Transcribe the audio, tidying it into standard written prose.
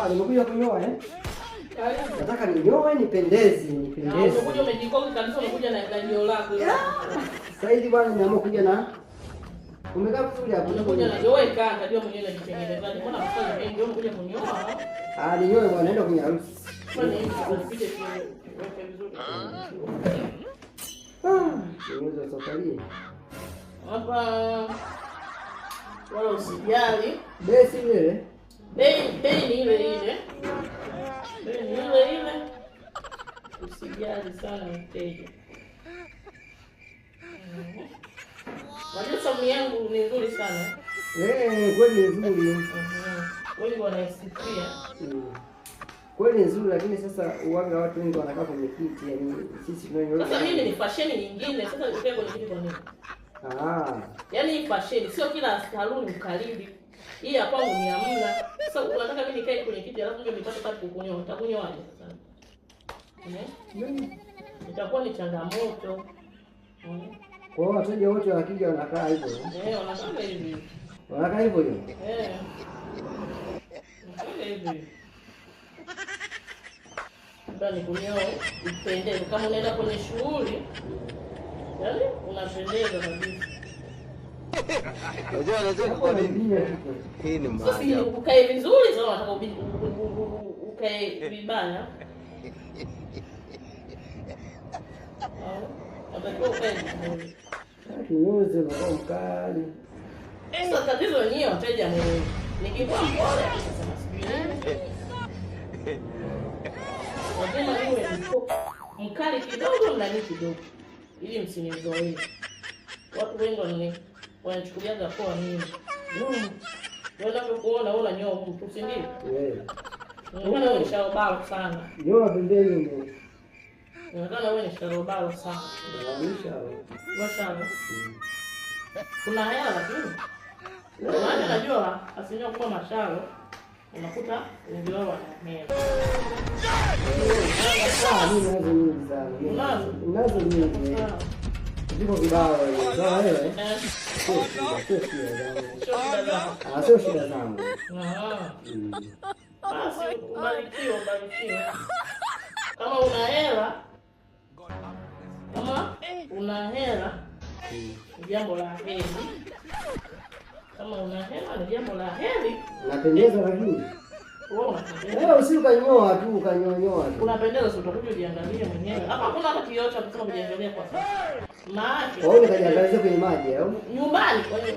Nimekuja kunyoa eh? Nataka ninyoe nipendeze. Umekuja umejikoki kabisa, umekuja na ndio lako. Sasa hivi bwana nimeamua kuja na umekaa vizuri hapo. Umekuja na wewe kaka, ndio mwenyewe unajitengeneza. Mbona mfanye mengi wewe umekuja kunyoa? Ninyoe bwana, naenda kwenye harusi. Kwani hivi unapige weke vizuri. Niweza safari. Hapa wala usijali. Bei si ile. Bei ni ile ile. Bei ni ile ile. Usijali sana mteja. Wajua samu yangu ni nzuri sana. Kweli nzuri. Wengi wanaisifia. Kweli nzuri, lakini sasa uwaga watu wengi wanakaa kwenye kiti, yani sisi tunanyoa. Sasa mimi ni fashion nyingine, sasa ukae kwenye kiti kwa nini? Yaani fashion sio kila saluni mkaribi. Hii hapa ni hamna. Sasa unataka mimi nikae kwenye kiti alafu ndio nipate pale kukunyoa. Utakunyoaje sasa? Itakuwa ni changamoto. Kwa hiyo wateja wote wakija wanakaa hivyo. Wanakaa hivi. Wanakaa hivyo hiyo. Hivi. Ndani kunyoa upendeze kama unaenda kwenye shughuli. Yaani unapendeza kabisa. Unajua kwa nini? Hii ni mbaya. Sasa ukae vizuri sasa unataka ukae vibaya. Kinyuzi na mkali. Sasa tatizo wenyewe wateja ni kitu bora sasa sijui. Wajema niwe mkali kidogo na ni kidogo. Ili msinizoee. Watu wengi wanachukulia poa nini. Wewe kuona una nyoo mtu si ndio? Unaona wewe ni sharobalo sana. Nyoo pembeni ndio. Unaona wewe ni sharobalo sana. Mashallah. Kuna hela lakini. Maana najua asinywa kwa mashalo. Unakuta wengi wao wana hela. Nazo nyingi. Ndipo vibao hiyo. Sawa wewe? Sio shida zangu. Basi ubarikiwe. Kama una hela jambo la heri. Kama una hela ni jambo la heri. Unapendeza lakini. Usi ukanyoa tu, ukanyonyoa tu. Unapendeza sio utakuja ujiangalie mwenyewe. Hapa hakuna hata kioo cha kusema kujiangalia kwa sasa. Maana wewe unajiangalia kwenye maji au? Nyumbani kwa hiyo